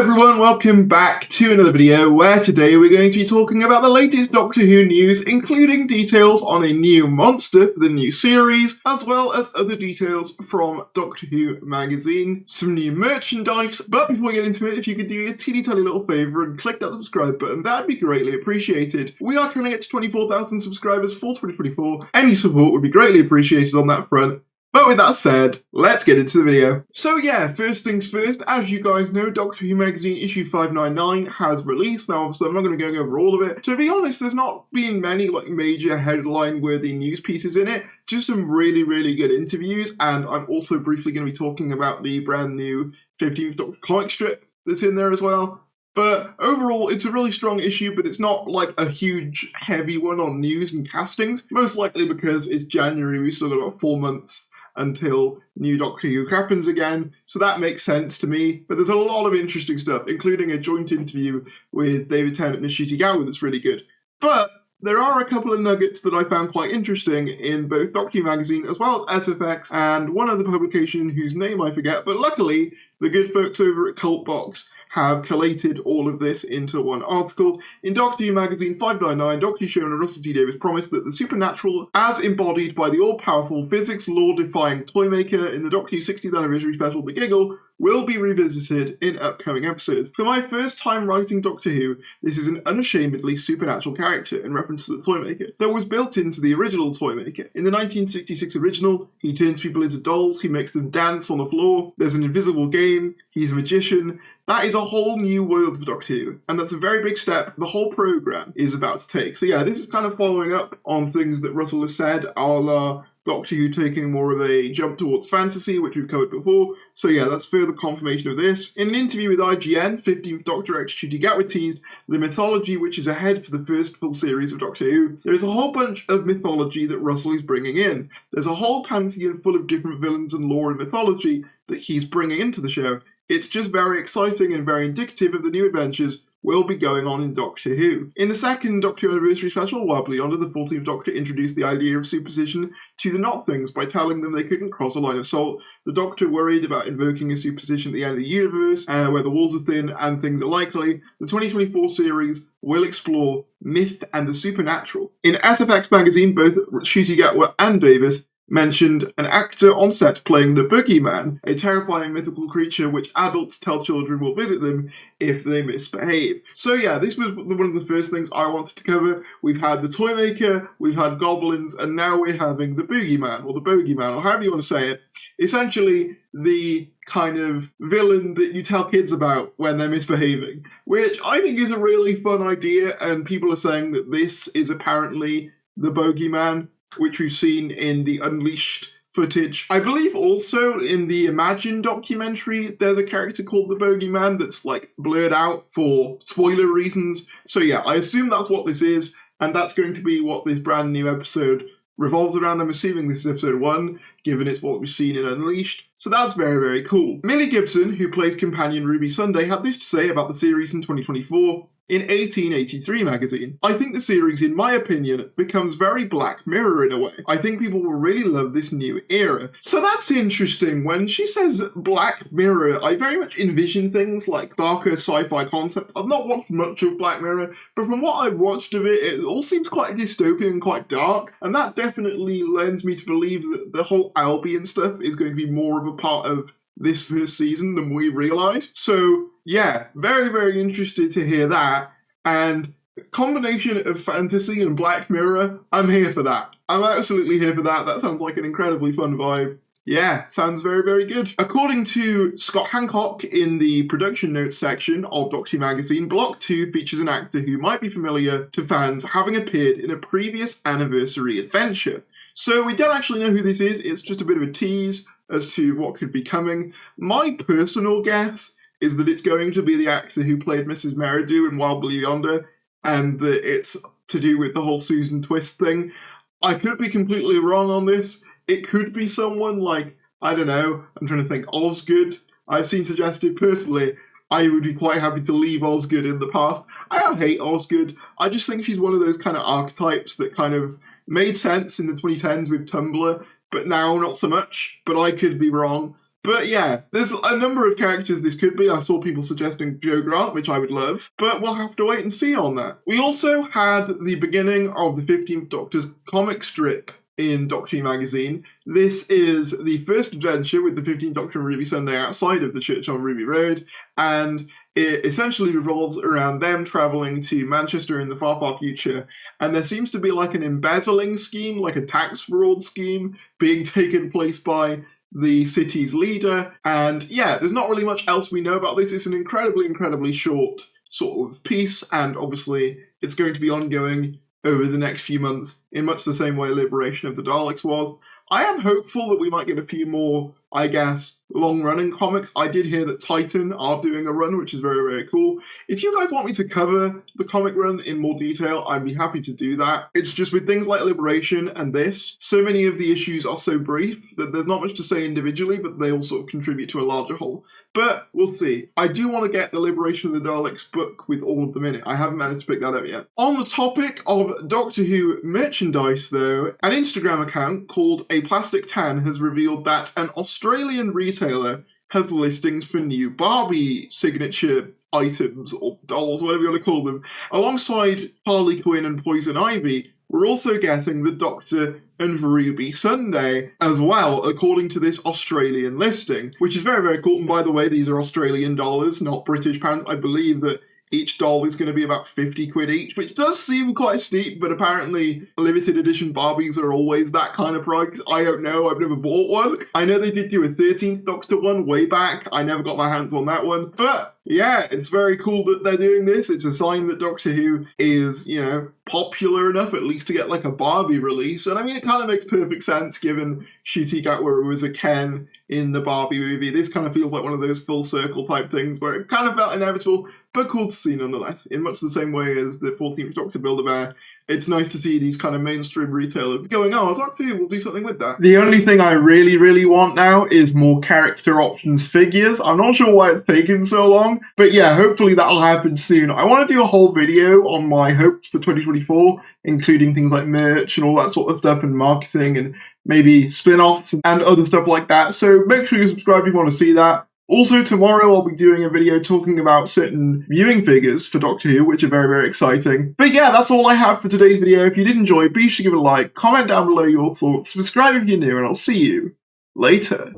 everyone, welcome back to another video where today we're going to be talking about the latest Doctor Who news, including details on a new monster for the new series, as well as other details from Doctor Who magazine, some new merchandise. But before we get into it, if you could do me a teeny tiny little favour and click that subscribe button, that'd be greatly appreciated. We are trying to get to 24,000 subscribers for 2024. Any support would be greatly appreciated on that front. But with that said, let's get into the video. So yeah, first things first, as you guys know, Doctor Who magazine issue 599 has released. Now obviously I'm not going to go over all of it. To be honest, there's not been many major headline-worthy news pieces in it. Just some really good interviews, and I'm also briefly going to be talking about the brand new 15th Doctor comic strip that's in there as well. But overall, it's a really strong issue, but it's not like a huge, heavy one on news and castings. Most likely because it's January, we've still got about 4 months until new Doctor Who happens again, so that makes sense to me. But there's a lot of interesting stuff, including a joint interview with David Tennant and Ncuti Gatwa that's really good. But there are a couple of nuggets that I found quite interesting in both Doctor Who magazine as well as SFX and one other publication whose name I forget, but luckily the good folks over at Cult Box have collated all of this into one article. In Doctor Who magazine 599, Dr. Who showrunner Russell T Davies promised that the supernatural, as embodied by the all-powerful physics law-defying Toymaker in the Doctor Who 60th anniversary special The Giggle, will be revisited in upcoming episodes. For my first time writing Doctor Who, this is an unashamedly supernatural character in reference to the Toymaker that was built into the original Toymaker. In the 1966 original, he turns people into dolls, he makes them dance on the floor, there's an invisible game, he's a magician. That is a whole new world for Doctor Who, and that's a very big step the whole programme is about to take. So yeah, this is kind of following up on things that Russell has said, a la Doctor Who taking more of a jump towards fantasy, which we've covered before. So yeah, that's further confirmation of this. In an interview with IGN, 15th Doctor Ncuti Gatwa teased the mythology which is ahead for the first full series of Doctor Who. There is a whole bunch of mythology that Russell is bringing in. There's a whole pantheon full of different villains and lore and mythology that he's bringing into the show. It's just very exciting and very indicative of the new adventures will be going on in Doctor Who. In the second Doctor Who anniversary special, while Beyonder, the 14th Doctor introduced the idea of superstition to the Not-Things by telling them they couldn't cross a line of salt. The Doctor worried about invoking a superstition at the end of the universe, where the walls are thin and things are likely. The 2024 series will explore myth and the supernatural. In SFX magazine, both Ncuti Gatwa and Davis mentioned an actor on set playing the Boogeyman, a terrifying mythical creature which adults tell children will visit them if they misbehave. So yeah, this was one of the first things I wanted to cover. We've had the Toymaker, we've had goblins, and now we're having the Boogeyman, or the Bogeyman, or however you want to say it. Essentially, the kind of villain that you tell kids about when they're misbehaving, which I think is a really fun idea, and people are saying that this is apparently the Bogeyman, which we've seen in the Unleashed footage. I believe also in the Imagine documentary there's a character called the Bogeyman that's like blurred out for spoiler reasons. So yeah, I assume that's what this is, and that's going to be what this brand new episode revolves around. I'm assuming this is episode 1, given it's what we've seen in Unleashed. So that's very cool. Millie Gibson, who plays companion Ruby Sunday, had this to say about the series in 2024. In 1883 magazine, I think the series, in my opinion, becomes very Black Mirror in a way. I think people will really love this new era. So that's interesting. When she says Black Mirror, I very much envision things like darker sci-fi concepts. I've not watched much of Black Mirror, but from what I've watched of it, it all seems quite dystopian, quite dark, and that definitely lends me to believe that the whole Albion stuff is going to be more of a part of this first season than we realise. So yeah, very interested to hear that, and a combination of fantasy and Black Mirror, I'm here for that. I'm absolutely here for that. That sounds like an incredibly fun vibe. Yeah, sounds very good. According to Scott Hancock in the production notes section of Doctor Who magazine, Block 2 features an actor who might be familiar to fans having appeared in a previous anniversary adventure. So we don't actually know who this is, it's just a bit of a tease as to what could be coming. My personal guess is that it's going to be the actor who played Mrs. Meridew in Wild Blue Yonder, and that it's to do with the whole Susan Twist thing. I could be completely wrong on this. It could be someone like, I don't know, I'm trying to think, Osgood. I've seen suggested personally. I would be quite happy to leave Osgood in the past. I don't hate Osgood. I just think she's one of those kind of archetypes that kind of made sense in the 2010s with Tumblr, but now not so much. But I could be wrong. But yeah, there's a number of characters this could be. I saw people suggesting Joe Grant, which I would love, but we'll have to wait and see on that. We also had the beginning of the 15th Doctor's comic strip in Doctor Who magazine. This is the first adventure with the 15th Doctor and Ruby Sunday outside of the church on Ruby Road, and it essentially revolves around them travelling to Manchester in the far, far future, and there seems to be like an embezzling scheme, like a tax fraud scheme, being taken place by the city's leader, and yeah, there's not really much else we know about this. It's an incredibly short sort of piece, and obviously it's going to be ongoing over the next few months in much the same way Liberation of the Daleks was. I am hopeful that we might get a few more, I guess, long-running comics. I did hear that Titan are doing a run, which is very cool. If you guys want me to cover the comic run in more detail, I'd be happy to do that. It's just with things like Liberation and this, so many of the issues are so brief that there's not much to say individually, but they all sort of contribute to a larger whole. But we'll see. I do want to get the Liberation of the Daleks book with all of them in it. I haven't managed to pick that up yet. On the topic of Doctor Who merchandise, though, an Instagram account called A Plastic Tan has revealed that an Australian retailer has listings for new Barbie signature items, or dolls, whatever you want to call them. Alongside Harley Quinn and Poison Ivy, we're also getting the Doctor and Ruby Sunday as well, according to this Australian listing, which is very cool. And by the way, these are Australian dollars, not British pounds. I believe that each doll is going to be about 50 quid each, which does seem quite steep, but apparently limited edition Barbies are always that kind of price. I don't know, I've never bought one. I know they did do a 13th Doctor one way back. I never got my hands on that one, but yeah, it's very cool that they're doing this. It's a sign that Doctor Who is, you know, popular enough at least to get like a Barbie release. And I mean, it kind of makes perfect sense given Ncuti Gatwa was a Ken in the Barbie movie. This kind of feels like one of those full circle type things where it kind of felt inevitable, but cool to see nonetheless. In much the same way as the 14th Doctor Build-A-Bear, it's nice to see these kind of mainstream retailers going, oh, Doctor Who will do something with that. The only thing I really want now is more character options figures. I'm not sure why it's taken so long, but yeah, hopefully that'll happen soon. I want to do a whole video on my hopes for 2024, including things like merch and all that sort of stuff, and marketing, and maybe spin-offs and other stuff like that. So make sure you subscribe if you want to see that. Also, tomorrow I'll be doing a video talking about certain viewing figures for Doctor Who, which are very exciting. But yeah, that's all I have for today's video. If you did enjoy, be sure to give it a like, comment down below your thoughts, subscribe if you're new, and I'll see you later.